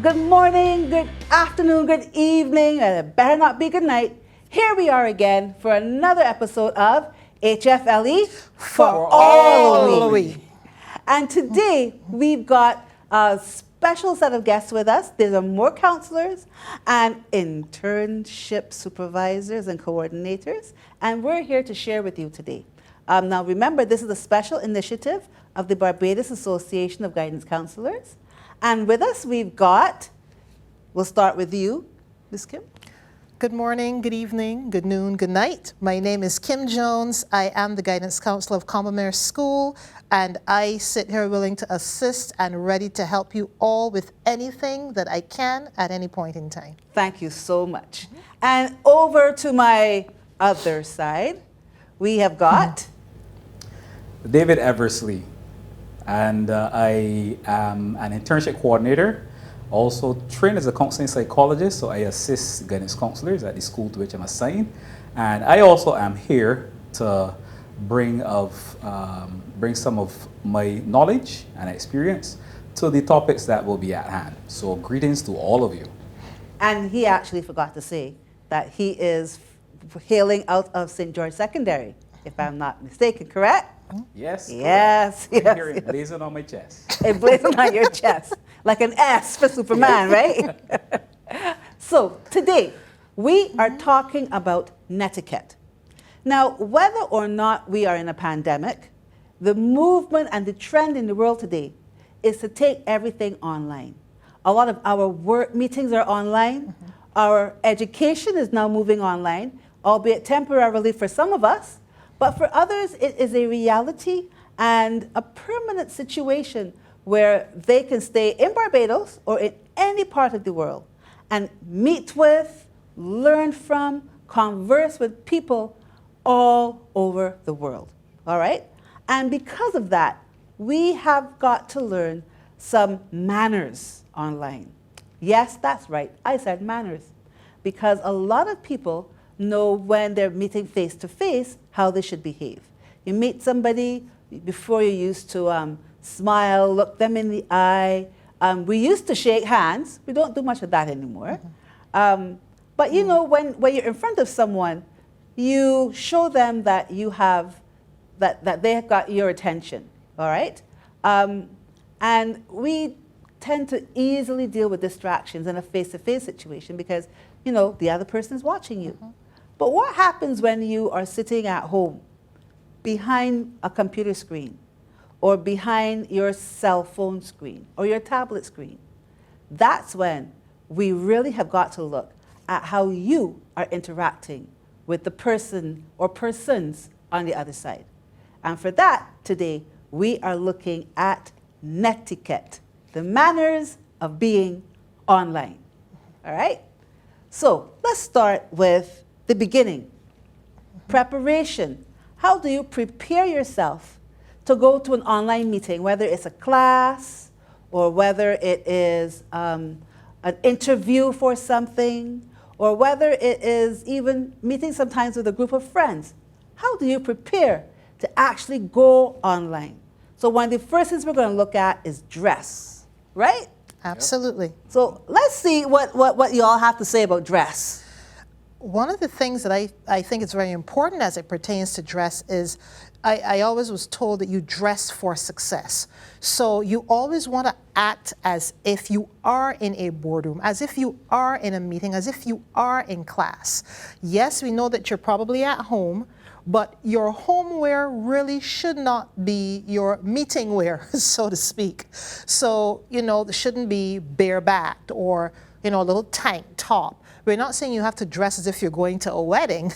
Good morning, good afternoon, good evening, and it better not be good night. Here we are again for another episode of HFLE for all the week. And today we've got a special set of guests with us. There are more counselors and internship supervisors and coordinators, and we're here to share with you today. Now remember, this is a special initiative of the Barbados Association of Guidance Counsellors. And with us we've got, we'll start with you, Ms. Kim. Good morning, good evening, good noon, good night. My name is Kim Jones. I am the Guidance Counselor of Combermere School, and I sit here willing to assist and ready to help you all with anything that I can at any point in time. Thank you so much. And over to my other side, we have got David Eversley, and I am an internship coordinator, also trained as a counseling psychologist, so I assist guidance counselors at the school to which I'm assigned. And I also am here to bring some of my knowledge and experience to the topics that will be at hand. So greetings to all of you. And he actually forgot to say that he is hailing out of St. George Secondary, if I'm not mistaken, correct? Yes. Yes. Correct. Yes, Here yes. it blazing on my chest. It blazing on your chest, like an S for Superman, right? So today, we are talking about netiquette. Now, whether or not we are in a pandemic, the movement and the trend in the world today is to take everything online. A lot of our work meetings are online. Our education is now moving online, albeit temporarily for some of us. But for others, it is a reality and a permanent situation where they can stay in Barbados or in any part of the world and meet with, learn from, converse with people all over the world. All right? And because of that, we have got to learn some manners online. Yes, that's right. I said manners. Because a lot of people know when they're meeting face to face how they should behave. You meet somebody, before you used to smile, look them in the eye. We used to shake hands. We don't do much of that anymore. But you know, when you're in front of someone, you show them that you have, that they have got your attention, all right? And we tend to easily deal with distractions in a face-to-face situation because, you know, the other person is watching you. But what happens when you are sitting at home behind a computer screen or behind your cell phone screen or your tablet screen? That's when we really have got to look at how you are interacting with the person or persons on the other side. And for that, today, we are looking at netiquette, the manners of being online. All right? So let's start with the beginning. Preparation. How do you prepare yourself to go to an online meeting, whether it's a class or whether it is an interview for something, or whether it is even meeting sometimes with a group of friends? How do you prepare to actually go online? So one of the first things we're going to look at is dress, right? Absolutely. So let's see what you all have to say about dress. One of the things that I think is very important as it pertains to dress is I always was told that you dress for success. So you always want to act as if you are in a boardroom, as if you are in a meeting, as if you are in class. Yes, we know that you're probably at home, but your home wear really should not be your meeting wear, so to speak. So, you know, it shouldn't be bare-backed or, you know, a little tank top. We're not saying you have to dress as if you're going to a wedding,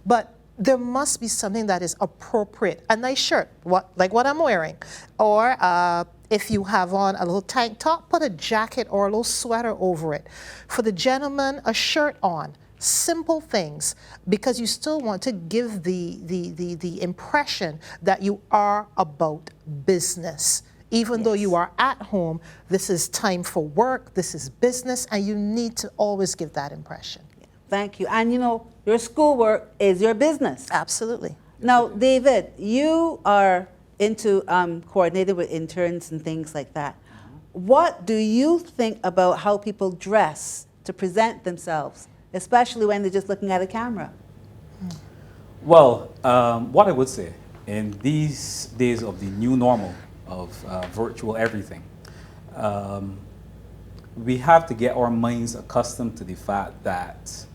but there must be something that is appropriate. A nice shirt, like what I'm wearing. Or if you have on a little tank top, put a jacket or a little sweater over it. For the gentleman, a shirt on. Simple things, because you still want to give the impression that you are about business. Even though you are at home, this is time for work, this is business, and you need to always give that impression. Thank you. And you know, your schoolwork is your business. Absolutely. Now, David, you are into coordinating with interns and things like that. what do you think about how people dress to present themselves, especially when they're just looking at a camera? Well, what I would say, in these days of the new normal of virtual everything, we have to get our minds accustomed to the fact that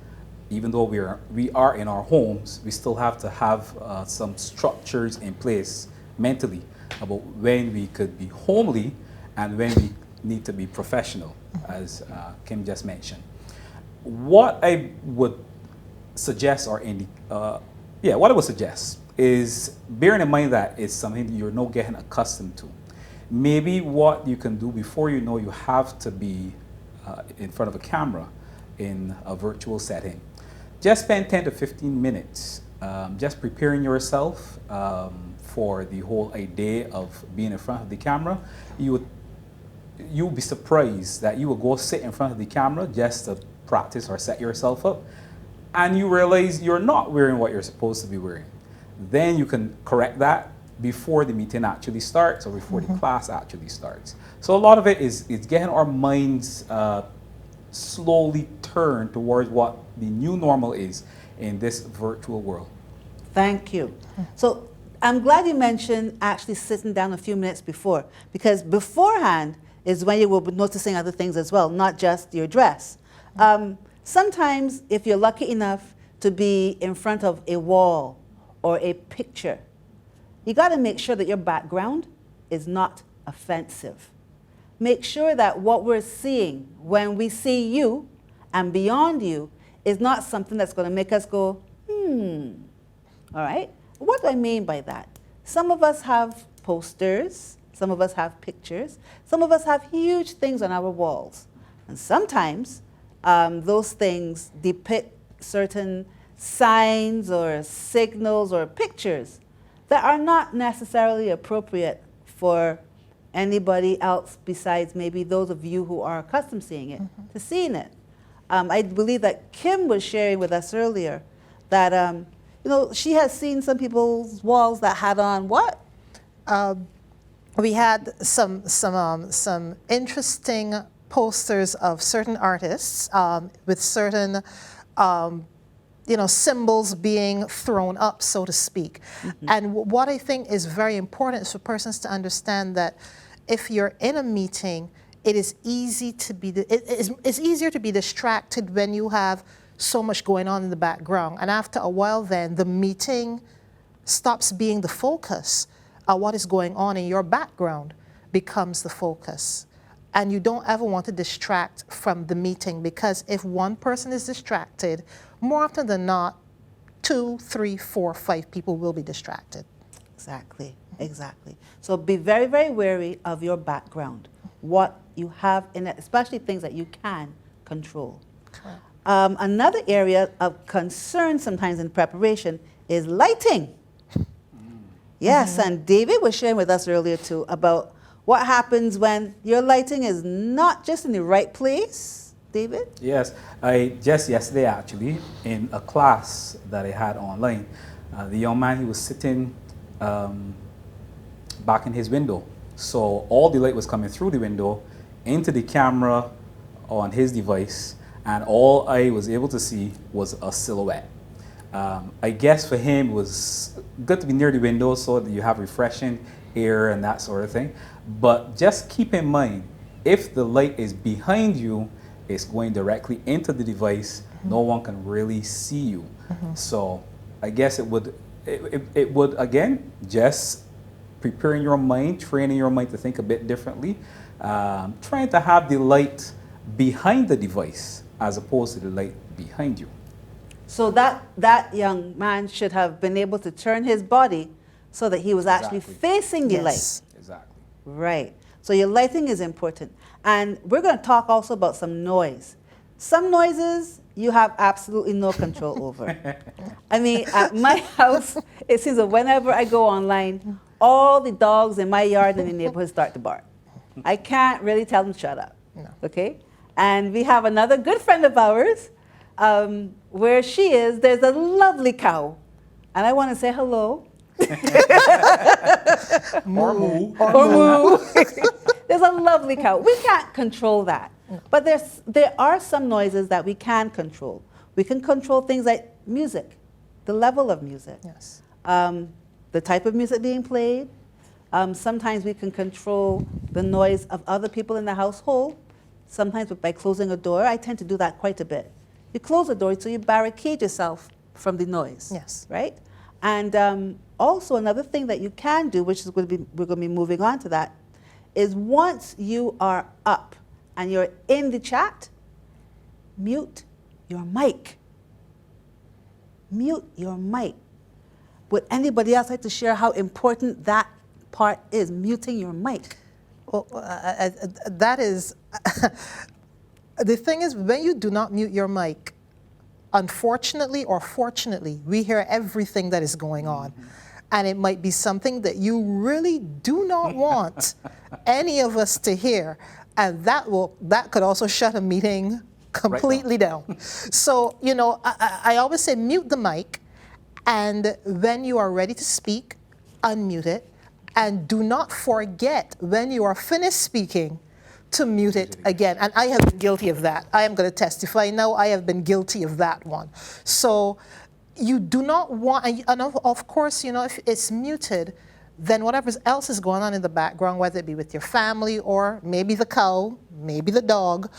even though we are in our homes, we still have to have some structures in place mentally about when we could be homely and when we need to be professional, as Kim just mentioned. What I would suggest, what I would suggest is bearing in mind that it's something that you're not getting accustomed to. Maybe what you can do before you know you have to be in front of a camera in a virtual setting. Just spend 10 to 15 minutes just preparing yourself for the whole idea of being in front of the camera. You'll be surprised that you will go sit in front of the camera just to practice or set yourself up, and you realize you're not wearing what you're supposed to be wearing. Then you can correct that before the meeting actually starts or before the class actually starts. So a lot of it is getting our minds slowly turned towards what the new normal is in this virtual world. Thank you. So I'm glad you mentioned actually sitting down a few minutes before, because beforehand is when you will be noticing other things as well, not just your dress. Sometimes if you're lucky enough to be in front of a wall or a picture, you got to make sure that your background is not offensive. Make sure that what we're seeing when we see you and beyond you is not something that's going to make us go, all right? What do I mean by that? Some of us have posters, some of us have pictures, some of us have huge things on our walls. And sometimes those things depict certain signs or signals or pictures that are not necessarily appropriate for anybody else besides maybe those of you who are accustomed seeing it, to seeing it. I believe that Kim was sharing with us earlier that she has seen some people's walls that had on what? We had some interesting posters of certain artists with certain symbols being thrown up, so to speak. And what I think is very important is for persons to understand that if you're in a meeting, it is easy to be it's easier to be distracted when you have so much going on in the background. And after a while then, the meeting stops being the focus. What is going on in your background becomes the focus. And you don't ever want to distract from the meeting, because if one person is distracted, more often than not, 2, 3, 4, 5 people will be distracted. Exactly, exactly. So be very, very wary of your background, what you have in it, especially things that you can control. Correct. Another area of concern sometimes in preparation is lighting. Yes, and David was sharing with us earlier too about what happens when your lighting is not just in the right place, David? Yes, just yesterday actually, in a class that I had online, the young man, he was sitting back in his window. So all the light was coming through the window into the camera on his device, and all I was able to see was a silhouette. I guess for him it was good to be near the window so that you have refreshing air and that sort of thing. But just keep in mind, if the light is behind you, it's going directly into the device. No one can really see you. So I guess it would again, just preparing your mind, training your mind to think a bit differently, trying to have the light behind the device as opposed to the light behind you. So that young man should have been able to turn his body so that he was actually facing the light. Exactly. Right. So your lighting is important. And we're going to talk also about some noise. Some noises you have absolutely no control over. I mean, at my house, it seems that whenever I go online, all the dogs in my yard and in the neighborhood start to bark. I can't really tell them to shut up. No. Okay? And we have another good friend of ours, where she is, there's a lovely cow. And I want to say hello. Or moo. Or moo. There's a lovely cow. We can't control that. But there are some noises that we can control. We can control things like music, the level of music, Yes. the type of music being played. Sometimes we can control the noise of other people in the household. Sometimes by closing a door. I tend to do that quite a bit. You close the door so you barricade yourself from the noise. Yes. Right? And also another thing that you can do, which is we're going to be moving on to that, is once you are up and you're in the chat, mute your mic. Mute your mic. Would anybody else like to share how important that part is, muting your mic? Well, that is, the thing is, when you do not mute your mic, unfortunately or fortunately, we hear everything that is going on. And it might be something that you really do not want any of us to hear. And that could also shut a meeting completely down. So, you know, I always say mute the mic, and when you are ready to speak, unmute it. And do not forget, when you are finished speaking, to mute it again. And I have been guilty of that. I am going to testify now. I have been guilty of that one. So you do not want, and of course, you know, if it's muted, then whatever else is going on in the background, whether it be with your family or maybe the cow, maybe the dog,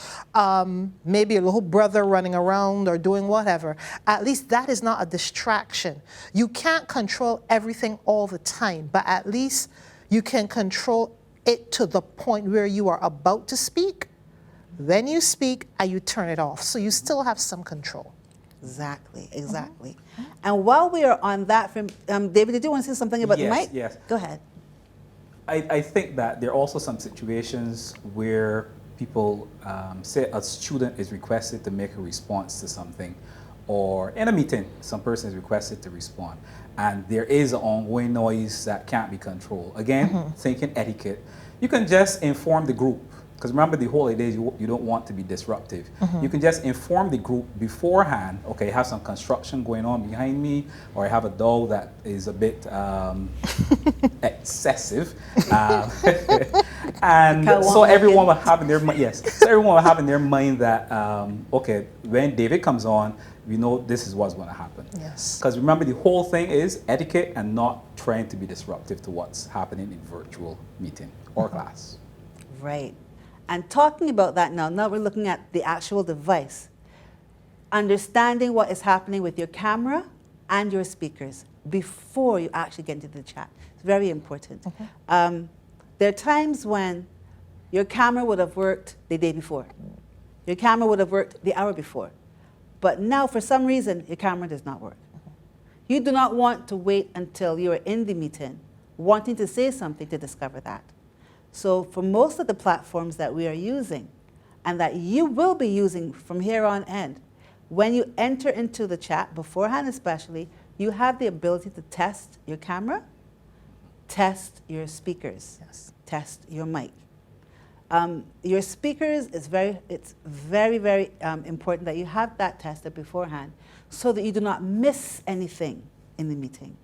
maybe your little brother running around or doing whatever, at least that is not a distraction. You can't control everything all the time, but at least you can control it to the point where you are about to speak, then you speak and you turn it off. So you still have some control. Exactly, exactly. And while we are on that, David, did you want to say something about the mic? Yes. Go ahead. I think that there are also some situations where people, say a student is requested to make a response to something, or in a meeting, some person is requested to respond, and there is an ongoing noise that can't be controlled. Again, thinking etiquette, you can just inform the group. Because remember, the whole idea is you don't want to be disruptive. You can just inform the group beforehand, okay, I have some construction going on behind me, or I have a dog that is a bit excessive. And so everyone will have in their mind, so everyone will have in their mind that, okay, when David comes on, we know this is what's going to happen. Yes. Because remember, the whole thing is etiquette and not trying to be disruptive to what's happening in virtual meeting or class. Right. And talking about that now we're looking at the actual device. Understanding what is happening with your camera and your speakers before you actually get into the chat. It's very important. There are times when your camera would have worked the day before. Your camera would have worked the hour before. But now, for some reason, your camera does not work. You do not want to wait until you are in the meeting, wanting to say something to discover that. So for most of the platforms that we are using, and that you will be using from here on end, when you enter into the chat, beforehand especially, you have the ability to test your camera, test your speakers, test your mic. Your speakers, it's very, very important that you have that tested beforehand so that you do not miss anything in the meeting.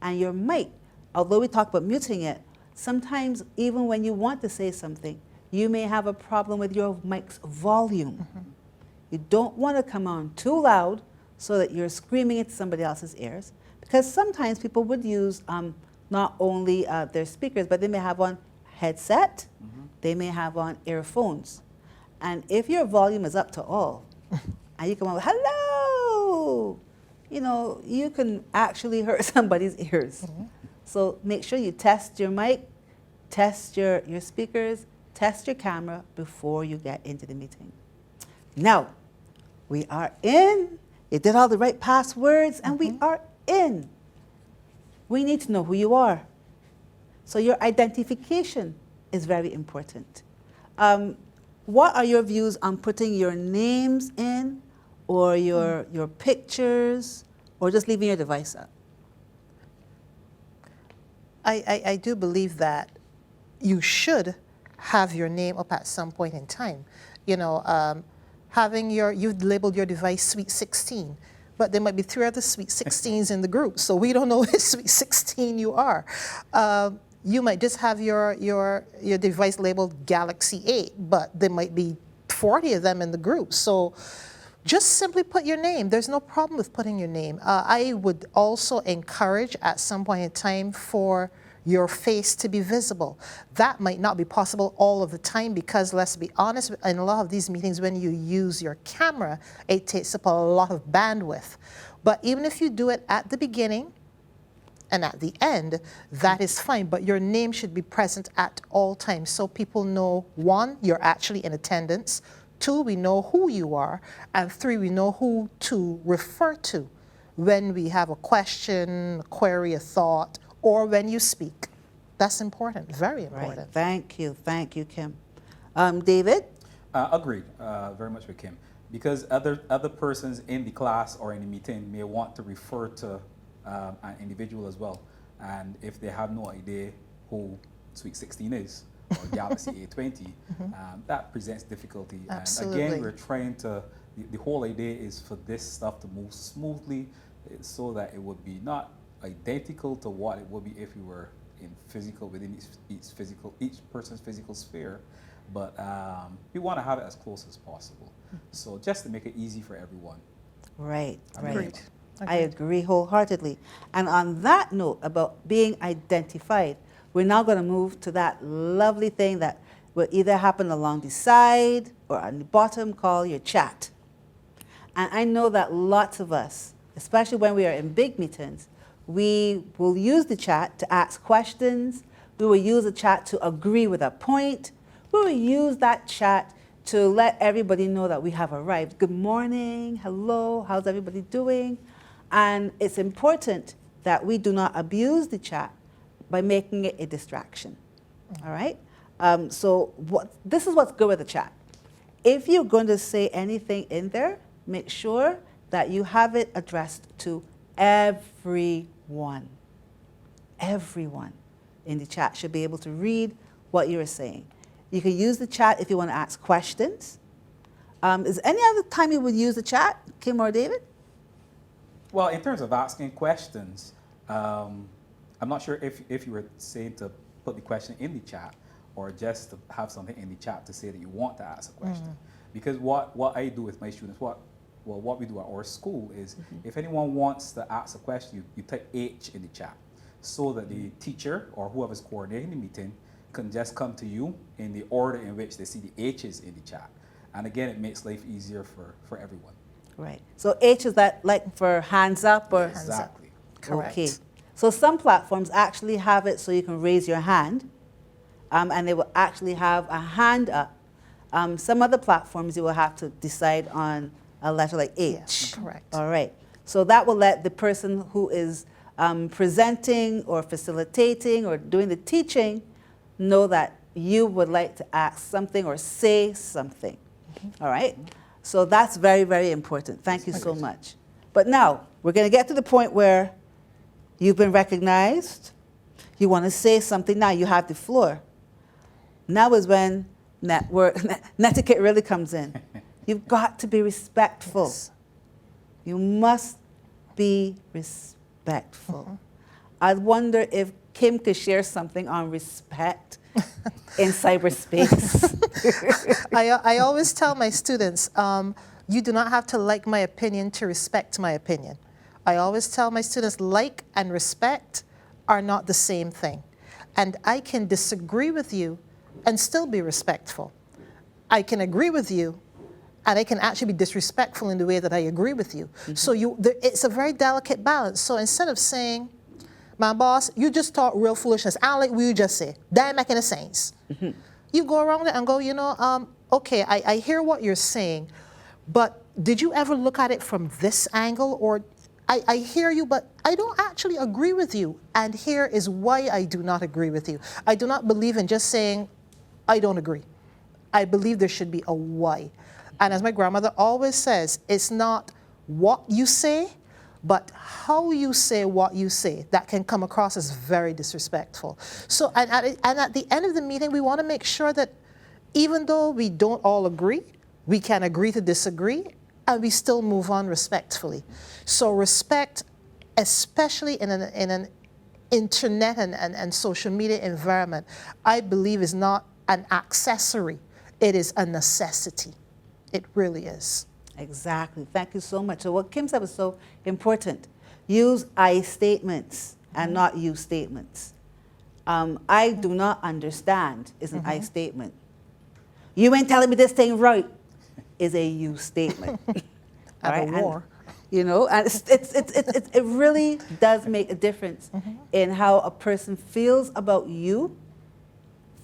And your mic, although we talk about muting it, sometimes even when you want to say something, you may have a problem with your mic's volume. You don't want to come on too loud so that you're screaming into somebody else's ears, because sometimes people would use not only their speakers, but they may have on headset, they may have on earphones. And if your volume is up to all, and you come on, hello, you know, you can actually hurt somebody's ears. So make sure you test your mic, test your speakers, test your camera before you get into the meeting. Now, we are in. You did all the right passwords, and we are in. We need to know who you are. So your identification is very important. What are your views on putting your names in, or your pictures, or just leaving your device up? I do believe that you should have your name up at some point in time. You know, you've labeled your device Sweet 16, but there might be 3 other Sweet 16s in the group, so we don't know which Sweet 16 you are. You might just have your device labeled Galaxy 8, but there might be 40 of them in the group. So just simply put your name. There's no problem with putting your name. I would also encourage at some point in time for your face to be visible. That might not be possible all of the time because, let's be honest, in a lot of these meetings, when you use your camera, it takes up a lot of bandwidth. But even if you do it at the beginning and at the end, that is fine. But your name should be present at all times so people know, one, you're actually in attendance, two, we know who you are, and three, we know who to refer to when we have a question, a query, a thought, or when you speak. That's important, very important. Right. Thank you, Kim. David? Agreed, very much with Kim. Because other persons in the class or in the meeting may want to refer to an individual as well. And if they have no idea who Sweet 16 is, or Galaxy A20, that presents difficulty. Absolutely. And again, we're trying to, the whole idea is for this stuff to move smoothly so that it would be not identical to what it would be if you were in physical, within each person's physical sphere, but we want to have it as close as possible. So just to make it easy for everyone. Right. Agreed. I agree wholeheartedly. And on that note about being identified, we're now going to move to that lovely thing that will either happen along the side or on the bottom called your chat. And I know that lots of us, especially when we are in big meetings, we will use the chat to ask questions. We will use the chat to agree with a point. We will use that chat to let everybody know that we have arrived. Good morning, hello, how's everybody doing? And it's important that we do not abuse the chat by making it a distraction, all right? So this is what's good with the chat. If you're going to say anything in there, make sure that you have it addressed to everyone. Everyone in the chat should be able to read what you're saying. You can use the chat if you want to ask questions. Is any other time you would use the chat, Kim or David? Well, in terms of asking questions, I'm not sure if you were saying to put the question in the chat or just to have something in the chat to say that you want to ask a question. Because what I do with my students, what we do at our school is if anyone wants to ask a question, you type H in the chat so that the teacher or whoever's coordinating the meeting can just come to you in the order in which they see the H's in the chat. And again, it makes life easier for everyone. Right. So H, is that like for hands up or? Exactly. Correct. Okay. So some platforms actually have it so you can raise your hand, and they will actually have a hand up. Some other platforms you will have to decide on a letter like H. Yes, correct. All right. So that will let the person who is presenting or facilitating or doing the teaching know that you would like to ask something or say something. All right? So that's very, very important. Thank you so much. But now, we're going to get to the point where you've been recognized. You want to say something. Now you have the floor. Now is when Netiquette really comes in. You've got to be respectful. Yes. You must be respectful. I wonder if Kim could share something on respect in cyberspace. I always tell my students, you do not have to like my opinion to respect my opinion. I always tell my students, like and respect are not the same thing. And I can disagree with you and still be respectful. I can agree with you and I can actually be disrespectful in the way that I agree with you. So it's a very delicate balance. So instead of saying, my boss, you just talk real foolishness, I don't like what you just say, that ain't making a sense. You go around it and go, okay, I hear what you're saying, but did you ever look at it from this angle? Or I hear you, but I don't actually agree with you. And here is why I do not agree with you. I do not believe in just saying, I don't agree. I believe there should be a why. And as my grandmother always says, it's not what you say, but how you say what you say that can come across as very disrespectful. So, and at the end of the meeting, we want to make sure that even though we don't all agree, we can agree to disagree, and we still move on respectfully. So respect, especially in an internet and social media environment, I believe is not an accessory. It is a necessity. It really is. Exactly. Thank you so much. So what Kim said was so important. Use I statements and not you statements. I do not understand is an I statement. You ain't telling me this thing right is a you statement. All At a war. You know, and it really does make a difference in how a person feels about you,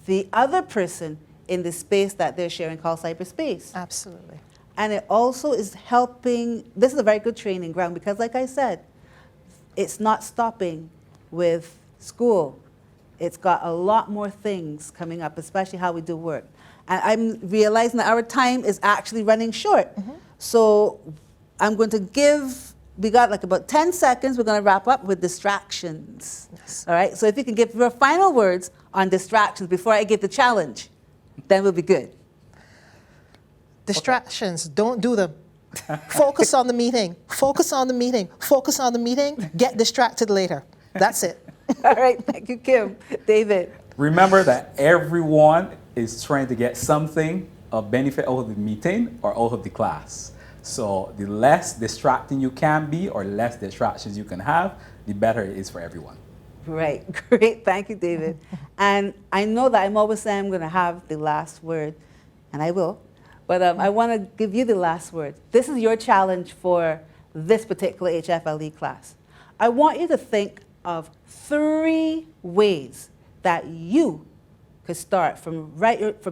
the other person in the space that they're sharing called cyberspace. Absolutely. And it also is helping, this is a very good training ground because like I said, it's not stopping with school. It's got a lot more things coming up, especially how we do work. And I'm realizing that our time is actually running short. So I'm going to give, we got like about 10 seconds, we're going to wrap up with distractions. Yes. All right, so if you can give your final words on distractions before I give the challenge, then we'll be good. Distractions, don't do them. Focus on the meeting. Focus on the meeting. Focus on the meeting. Get distracted later. That's it. All right, thank you, Kim. David. Remember that everyone is trying to get something of benefit out of the meeting or out of the class. So the less distracting you can be or less distractions you can have, the better it is for everyone. Right, great, thank you, David. And I know that I'm always saying I'm going to have the last word, and I will, but I want to give you the last word. This is your challenge for this particular HFLE class. I want you to think of 3 ways that you could start from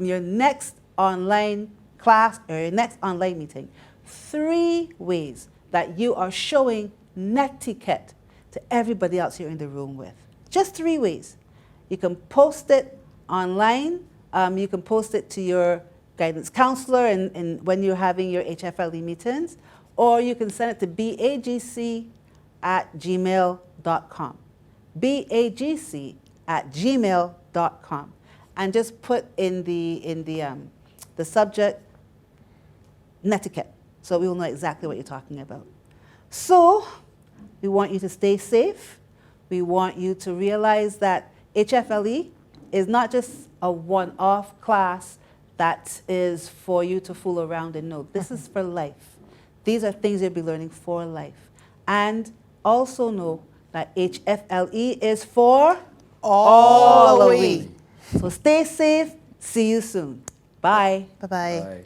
your next online class or your next online meeting. 3 ways that you are showing netiquette to everybody else you're in the room with. Just 3 ways. You can post it online. You can post it to your guidance counselor and when you're having your HFLE meetings, or you can send it to bagc@gmail.com. bagc@gmail.com, and just put in the subject netiquette, so we will know exactly what you're talking about. So we want you to stay safe. We want you to realize that HFLE is not just a one-off class that is for you to fool around and know. This is for life. These are things you'll be learning for life. And also know that HFLE is for all of we. So stay safe. See you soon. Bye. Bye-bye. Bye.